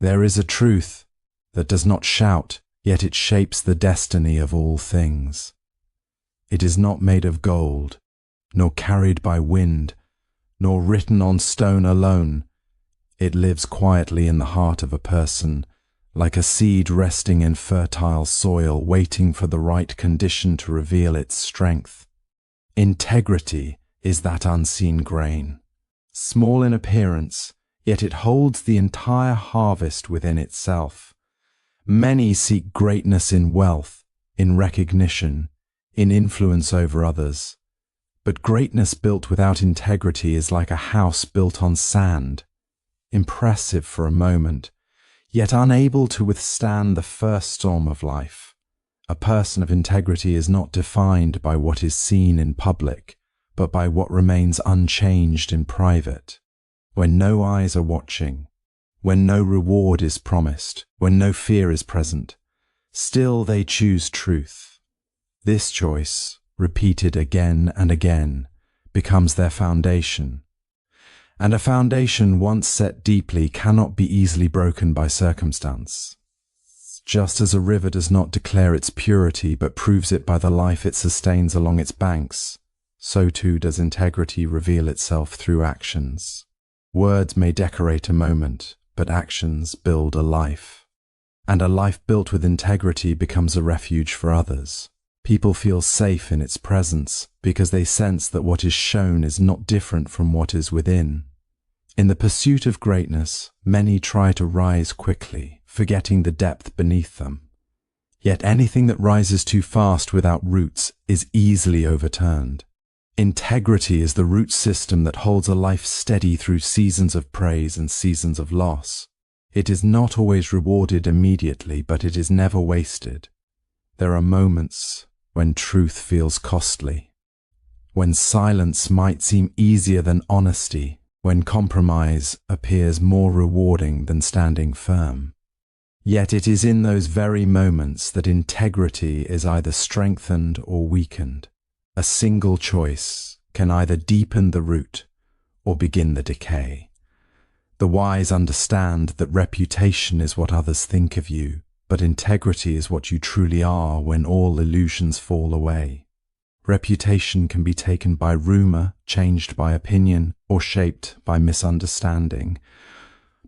There is a truth that does not shout, yet it shapes the destiny of all things. It is not made of gold, nor carried by wind, nor written on stone alone. It lives quietly in the heart of a person, like a seed resting in fertile soil, waiting for the right condition to reveal its strength. Integrity is that unseen grain, small in appearance, yet it holds the entire harvest within itself. Many seek greatness in wealth, in recognition, in influence over others. But greatness built without integrity is like a house built on sand, impressive for a moment, yet unable to withstand the first storm of life. A person of integrity is not defined by what is seen in public, but by what remains unchanged in private. When no eyes are watching, when no reward is promised, when no fear is present, still they choose truth. This choice, repeated again and again, becomes their foundation. And a foundation once set deeply cannot be easily broken by circumstance. Just as a river does not declare its purity but proves it by the life it sustains along its banks, so too does integrity reveal itself through actions. Words may decorate a moment, but actions build a life. And a life built with integrity becomes a refuge for others. People feel safe in its presence because they sense that what is shown is not different from what is within. In the pursuit of greatness, many try to rise quickly, forgetting the depth beneath them. Yet anything that rises too fast without roots is easily overturned. Integrity is the root system that holds a life steady through seasons of praise and seasons of loss. It is not always rewarded immediately, but it is never wasted. There are moments when truth feels costly, when silence might seem easier than honesty, when compromise appears more rewarding than standing firm. Yet it is in those very moments that integrity is either strengthened or weakened. A single choice can either deepen the root or begin the decay. The wise understand that reputation is what others think of you, but integrity is what you truly are when all illusions fall away. Reputation can be taken by rumor, changed by opinion, or shaped by misunderstanding.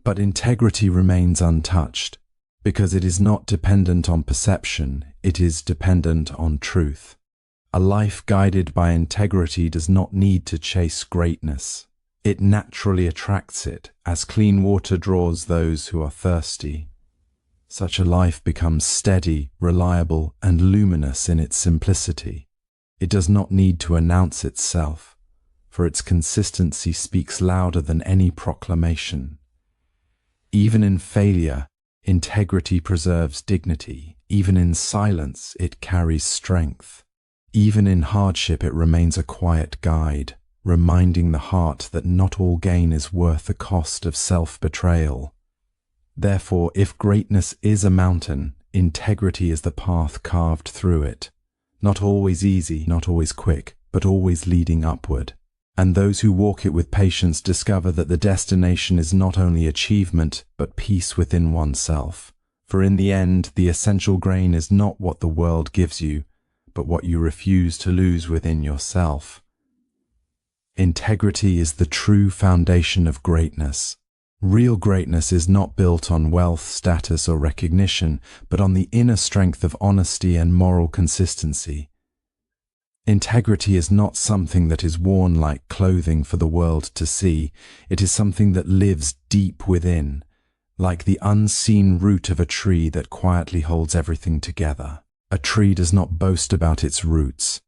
But integrity remains untouched, because it is not dependent on perception, it is dependent on truth. A life guided by integrity does not need to chase greatness. It naturally attracts it, as clean water draws those who are thirsty. Such a life becomes steady, reliable, and luminous in its simplicity. It does not need to announce itself, for its consistency speaks louder than any proclamation. Even in failure, integrity preserves dignity. Even in silence, it carries strength. Even in hardship, it remains a quiet guide, reminding the heart that not all gain is worth the cost of self-betrayal. Therefore, if greatness is a mountain, integrity is the path carved through it. Not always easy, not always quick, but always leading upward. And those who walk it with patience discover that the destination is not only achievement, but peace within oneself. For in the end, the essential grain is not what the world gives you, but what you refuse to lose within yourself. Integrity is the true foundation of greatness. Real greatness is not built on wealth, status, or recognition, but on the inner strength of honesty and moral consistency. Integrity is not something that is worn like clothing for the world to see. It is something that lives deep within, like the unseen root of a tree that quietly holds everything together. A tree does not boast about its roots,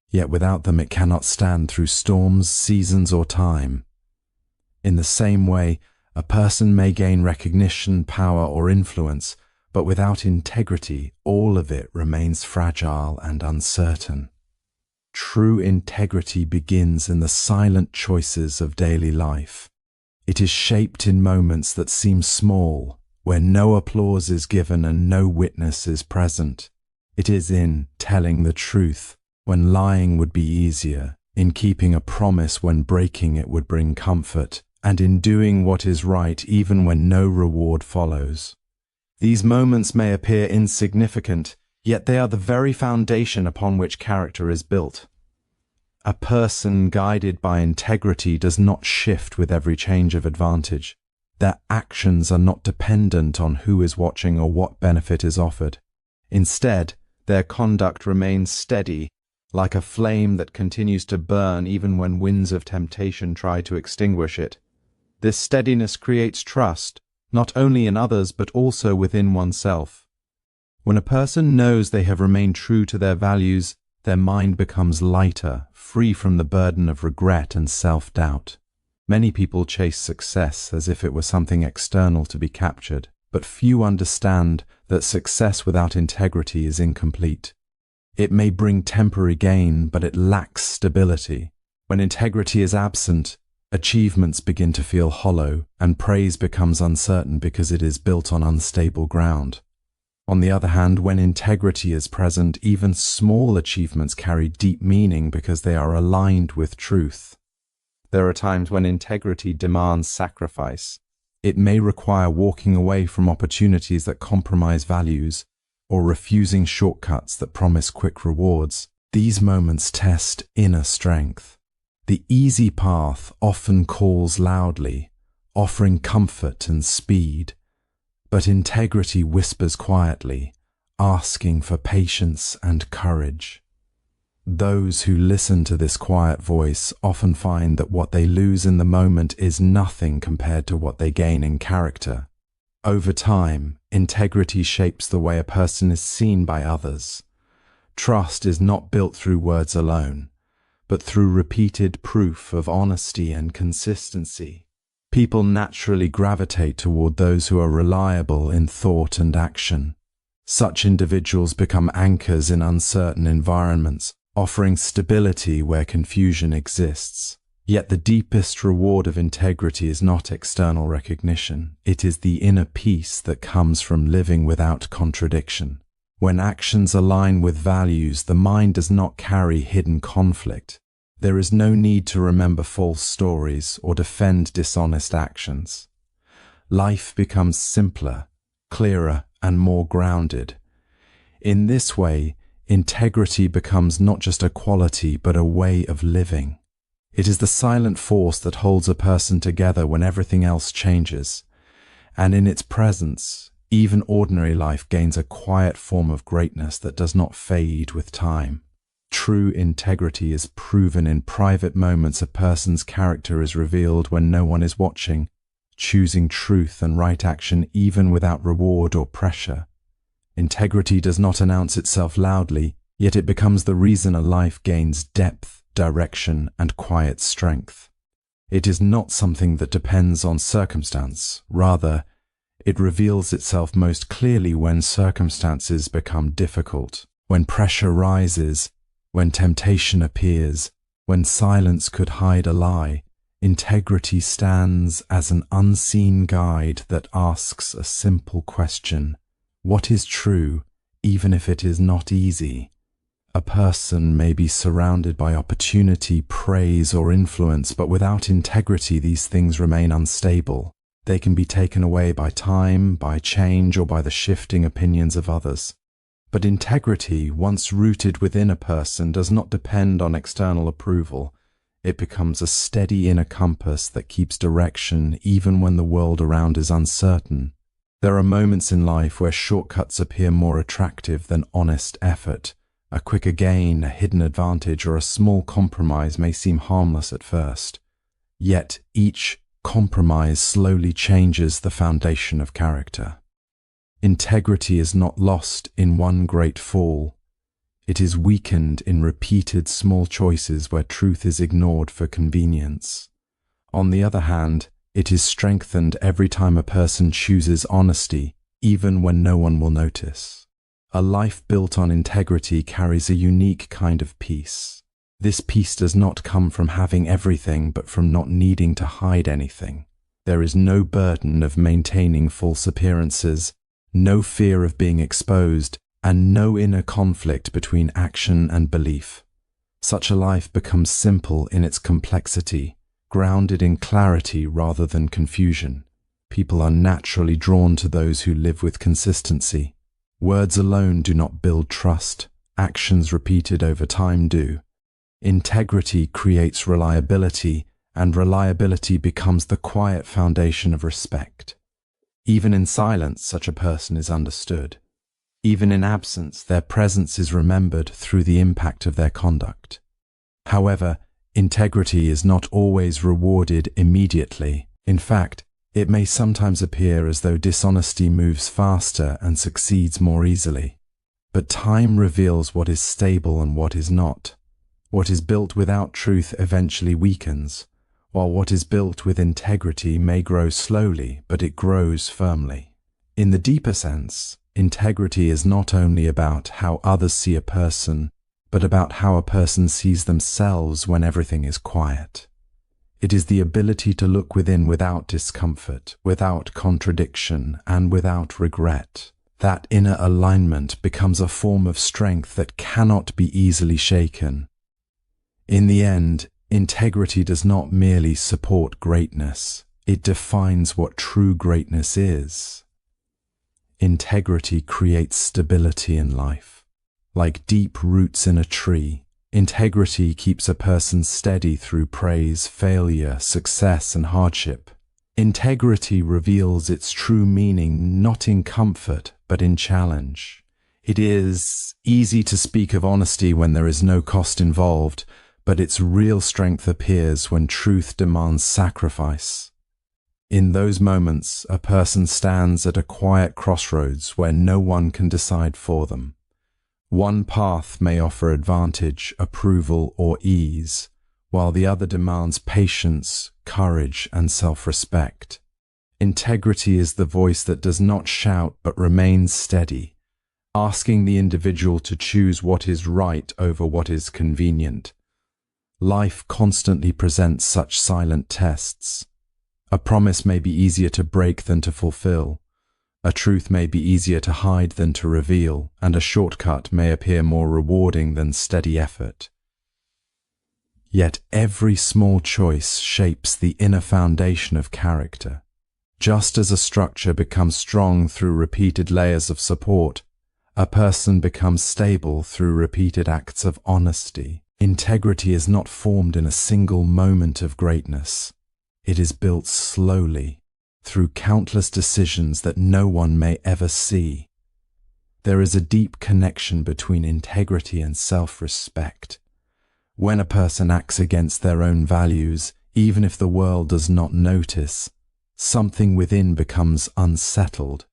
yet without them it cannot stand through storms, seasons, or time. In the same way, a person may gain recognition, power, or influence, but without integrity, all of it remains fragile and uncertain. True integrity begins in the silent choices of daily life. It is shaped in moments that seem small, where no applause is given and no witness is present. It is in telling the truth when lying would be easier, in keeping a promise when breaking it would bring comfort, and in doing what is right even when no reward follows. These moments may appear insignificant, yet they are the very foundation upon which character is built. A person guided by integrity does not shift with every change of advantage. Their actions are not dependent on who is watching or what benefit is offered. Instead, their conduct remains steady, like a flame that continues to burn even when winds of temptation try to extinguish it. This steadiness creates trust, not only in others but also within oneself. When a person knows they have remained true to their values, their mind becomes lighter, free from the burden of regret and self-doubt. Many people chase success as if it were something external to be captured, but few understand that success without integrity is incomplete. It may bring temporary gain, but it lacks stability. When integrity is absent, achievements begin to feel hollow, and praise becomes uncertain because it is built on unstable ground. On the other hand, when integrity is present, even small achievements carry deep meaning because they are aligned with truth. There are times when integrity demands sacrifice. It may require walking away from opportunities that compromise values, or refusing shortcuts that promise quick rewards. These moments test inner strength. The easy path often calls loudly, offering comfort and speed. But integrity whispers quietly, asking for patience and courage. Those who listen to this quiet voice often find that what they lose in the moment is nothing compared to what they gain in character. Over time, integrity shapes the way a person is seen by others. Trust is not built through words alone, but through repeated proof of honesty and consistency. People naturally gravitate toward those who are reliable in thought and action. Such individuals become anchors in uncertain environments, offering stability where confusion exists. Yet the deepest reward of integrity is not external recognition. It is the inner peace that comes from living without contradiction. When actions align with values, the mind does not carry hidden conflict. There is no need to remember false stories or defend dishonest actions. Life becomes simpler, clearer, and more grounded. In this way, integrity becomes not just a quality but a way of living. It is the silent force that holds a person together when everything else changes, and in its presence, even ordinary life gains a quiet form of greatness that does not fade with time. True integrity is proven in private moments. A person's character is revealed when no one is watching, choosing truth and right action even without reward or pressure. Integrity does not announce itself loudly, yet it becomes the reason a life gains depth, direction, and quiet strength. It is not something that depends on circumstance. Rather, it reveals itself most clearly when circumstances become difficult, when pressure rises, when temptation appears, when silence could hide a lie. Integrity stands as an unseen guide that asks a simple question: what is true, even if it is not easy? A person may be surrounded by opportunity, praise, or influence, but without integrity, these things remain unstable. They can be taken away by time, by change, or by the shifting opinions of others. But integrity, once rooted within a person, does not depend on external approval. It becomes a steady inner compass that keeps direction even when the world around is uncertain. There are moments in life where shortcuts appear more attractive than honest effort. A quicker gain, a hidden advantage, or a small compromise may seem harmless at first. Yet each compromise slowly changes the foundation of character. Integrity is not lost in one great fall. It is weakened in repeated small choices where truth is ignored for convenience. On the other hand, it is strengthened every time a person chooses honesty, even when no one will notice. A life built on integrity carries a unique kind of peace. This peace does not come from having everything, but from not needing to hide anything. There is no burden of maintaining false appearances, no fear of being exposed, and no inner conflict between action and belief. Such a life becomes simple in its complexity, grounded in clarity rather than confusion. People are naturally drawn to those who live with consistency. Words alone do not build trust. Actions repeated over time do. Integrity creates reliability, and reliability becomes the quiet foundation of respect. Even in silence, such a person is understood. Even in absence, their presence is remembered through the impact of their conduct. However, integrity is not always rewarded immediately. In fact, it may sometimes appear as though dishonesty moves faster and succeeds more easily. But time reveals what is stable and what is not. What is built without truth eventually weakens, while what is built with integrity may grow slowly, but it grows firmly. In the deeper sense, integrity is not only about how others see a person, but about how a person sees themselves when everything is quiet. It is the ability to look within without discomfort, without contradiction, and without regret. That inner alignment becomes a form of strength that cannot be easily shaken. In the end, integrity does not merely support greatness, it defines what true greatness is. Integrity creates stability in life. Like deep roots in a tree, integrity keeps a person steady through praise, failure, success, and hardship. Integrity reveals its true meaning not in comfort, but in challenge. It is easy to speak of honesty when there is no cost involved, but its real strength appears when truth demands sacrifice. In those moments, a person stands at a quiet crossroads where no one can decide for them. One path may offer advantage, approval, or ease, while the other demands patience, courage, and self-respect. Integrity is the voice that does not shout but remains steady, asking the individual to choose what is right over what is convenient. Life constantly presents such silent tests. A promise may be easier to break than to fulfill. A truth may be easier to hide than to reveal, and a shortcut may appear more rewarding than steady effort. Yet every small choice shapes the inner foundation of character. Just as a structure becomes strong through repeated layers of support, a person becomes stable through repeated acts of honesty. Integrity is not formed in a single moment of greatness. It is built slowly, through countless decisions that no one may ever see. There is a deep connection between integrity and self-respect. When a person acts against their own values, even if the world does not notice, something within becomes unsettled.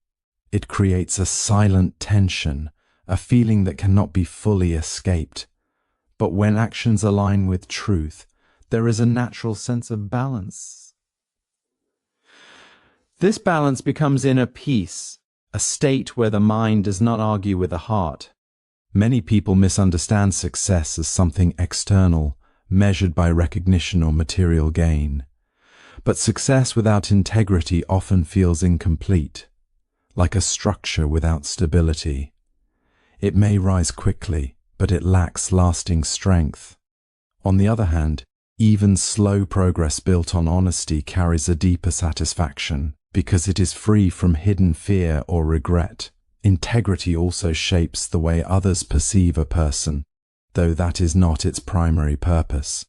It creates a silent tension, a feeling that cannot be fully escaped. But when actions align with truth, there is a natural sense of balance. This balance becomes inner peace, a state where the mind does not argue with the heart. Many people misunderstand success as something external, measured by recognition or material gain. But success without integrity often feels incomplete, like a structure without stability. It may rise quickly, but it lacks lasting strength. On the other hand, even slow progress built on honesty carries a deeper satisfaction, because it is free from hidden fear or regret. Integrity also shapes the way others perceive a person, though that is not its primary purpose.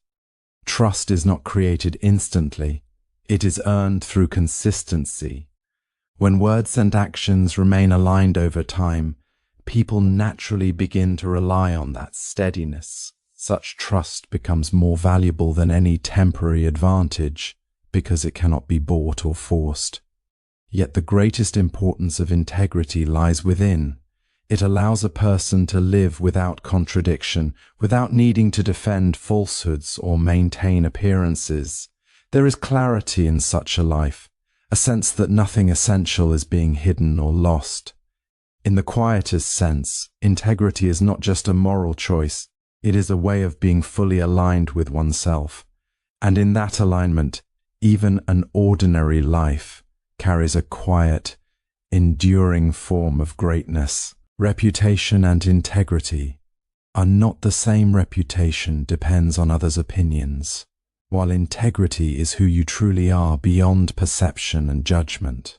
Trust is not created instantly. It is earned through consistency. When words and actions remain aligned over time, people naturally begin to rely on that steadiness. Such trust becomes more valuable than any temporary advantage, because it cannot be bought or forced. Yet the greatest importance of integrity lies within. It allows a person to live without contradiction, without needing to defend falsehoods or maintain appearances. There is clarity in such a life, a sense that nothing essential is being hidden or lost. In the quietest sense, integrity is not just a moral choice, it is a way of being fully aligned with oneself. And in that alignment, even an ordinary life carries a quiet, enduring form of greatness. Reputation and integrity are not the same. Reputation depends on others' opinions. while integrity is who you truly are beyond perception and judgment.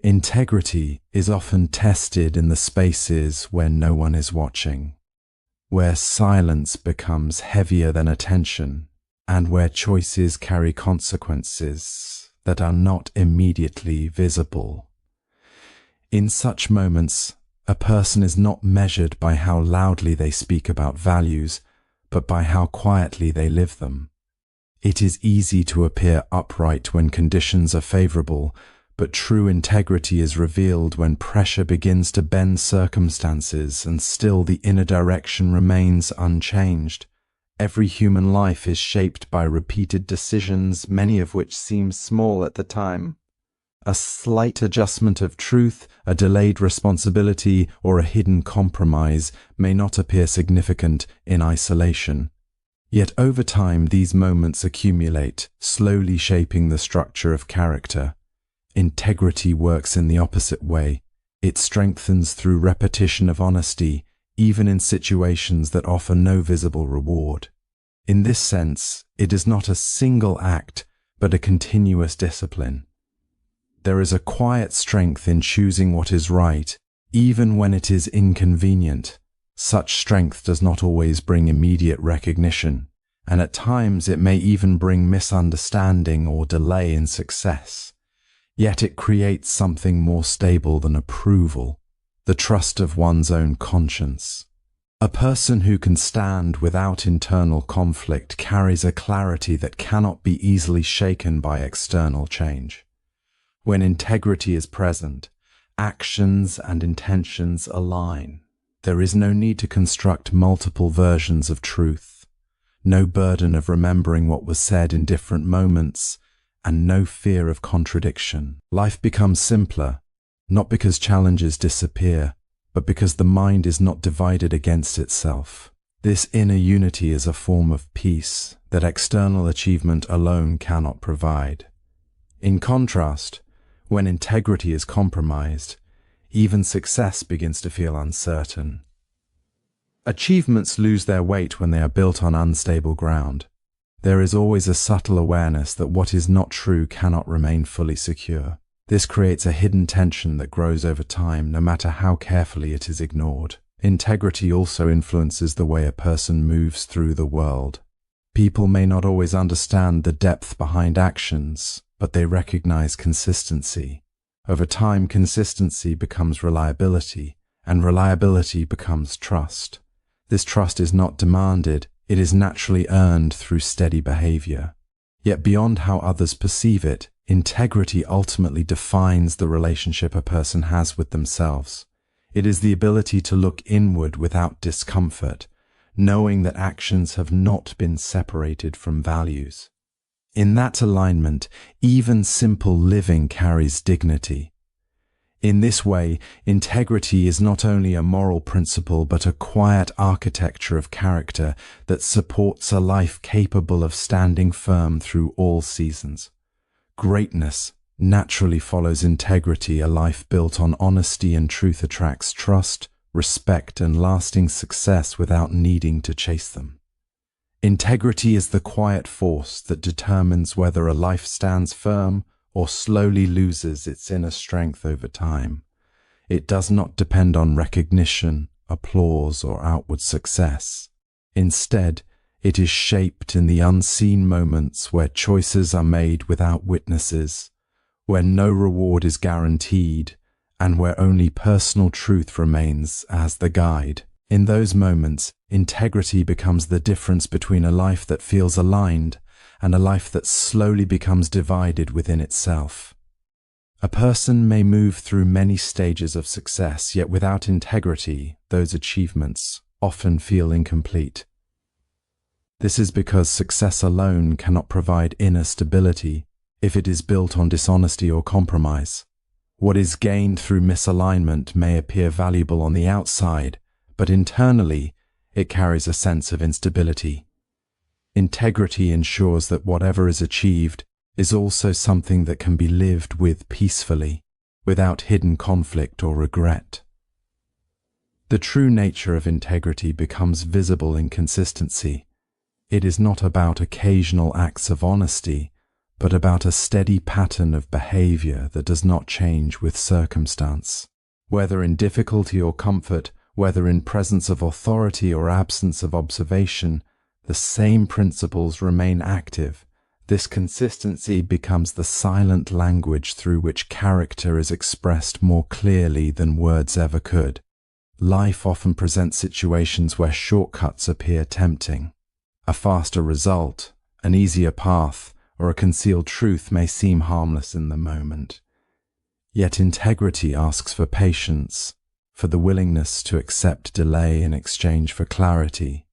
Integrity is often tested in the spaces where no one is watching, where silence becomes heavier than attention, and where choices carry consequences that are not immediately visible. In such moments, a person is not measured by how loudly they speak about values, but by how quietly they live them. It is easy to appear upright when conditions are favorable, but true integrity is revealed when pressure begins to bend circumstances and still the inner direction remains unchanged. Every human life is shaped by repeated decisions, many of which seem small at the time. A slight adjustment of truth, a delayed responsibility, or a hidden compromise may not appear significant in isolation. Yet over time these moments accumulate, slowly shaping the structure of character. Integrity works in the opposite way. It strengthens through repetition of honesty, even in situations that offer no visible reward. In this sense, it is not a single act, but a continuous discipline. There is a quiet strength in choosing what is right, even when it is inconvenient. Such strength does not always bring immediate recognition, and at times it may even bring misunderstanding or delay in success. Yet it creates something more stable than approval, the trust of one's own conscience. A person who can stand without internal conflict carries a clarity that cannot be easily shaken by external change. When integrity is present, actions and intentions align. There is no need to construct multiple versions of truth, no burden of remembering what was said in different moments, and no fear of contradiction. Life becomes simpler, not because challenges disappear, but because the mind is not divided against itself. This inner unity is a form of peace that external achievement alone cannot provide. In contrast, when integrity is compromised, even success begins to feel uncertain. Achievements lose their weight when they are built on unstable ground. There is always a subtle awareness that what is not true cannot remain fully secure. This creates a hidden tension that grows over time, no matter how carefully it is ignored. Integrity also influences the way a person moves through the world. People may not always understand the depth behind actions, but they recognize consistency. Over time, consistency becomes reliability, and reliability becomes trust. This trust is not demanded, it is naturally earned through steady behavior. Yet beyond how others perceive it, integrity ultimately defines the relationship a person has with themselves. It is the ability to look inward without discomfort, knowing that actions have not been separated from values. In that alignment, even simple living carries dignity. In this way, integrity is not only a moral principle but a quiet architecture of character that supports a life capable of standing firm through all seasons. Greatness naturally follows integrity. A life built on honesty and truth attracts trust, respect, and lasting success without needing to chase them. Integrity is the quiet force that determines whether a life stands firm or slowly loses its inner strength over time. It does not depend on recognition, applause, or outward success. Instead, it is shaped in the unseen moments where choices are made without witnesses, where no reward is guaranteed, and where only personal truth remains as the guide. In those moments, integrity becomes the difference between a life that feels aligned and a life that slowly becomes divided within itself. A person may move through many stages of success, yet without integrity, those achievements often feel incomplete. This is because success alone cannot provide inner stability if it is built on dishonesty or compromise. What is gained through misalignment may appear valuable on the outside, but internally, it carries a sense of instability. Integrity ensures that whatever is achieved is also something that can be lived with peacefully, without hidden conflict or regret. The true nature of integrity becomes visible in consistency. It is not about occasional acts of honesty, but about a steady pattern of behavior that does not change with circumstance. Whether in difficulty or comfort, whether in presence of authority or absence of observation, the same principles remain active. This consistency becomes the silent language through which character is expressed more clearly than words ever could. Life often presents situations where shortcuts appear tempting. A faster result, an easier path, or a concealed truth may seem harmless in the moment. Yet integrity asks for patience, for the willingness to accept delay in exchange for clarity.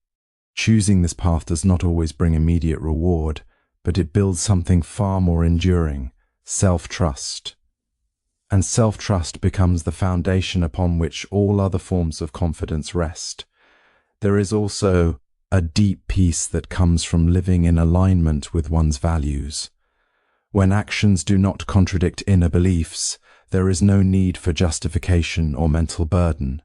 Choosing this path does not always bring immediate reward, but it builds something far more enduring, self-trust. And self-trust becomes the foundation upon which all other forms of confidence rest. There is also a deep peace that comes from living in alignment with one's values. When actions do not contradict inner beliefs, there is no need for justification or mental burden.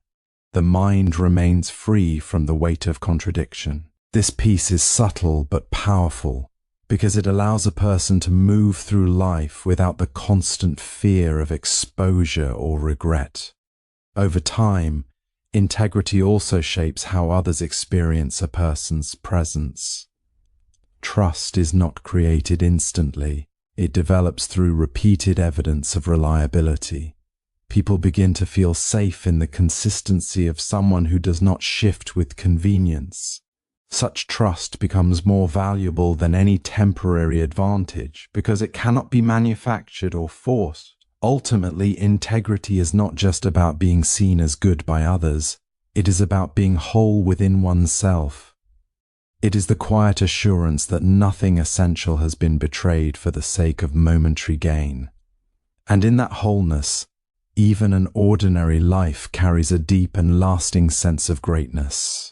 The mind remains free from the weight of contradiction. This peace is subtle but powerful, because it allows a person to move through life without the constant fear of exposure or regret. Over time, integrity also shapes how others experience a person's presence. Trust is not created instantly. It develops through repeated evidence of reliability. People begin to feel safe in the consistency of someone who does not shift with convenience. Such trust becomes more valuable than any temporary advantage because it cannot be manufactured or forced. Ultimately, integrity is not just about being seen as good by others. It is about being whole within oneself. It is the quiet assurance that nothing essential has been betrayed for the sake of momentary gain. And in that wholeness, even an ordinary life carries a deep and lasting sense of greatness.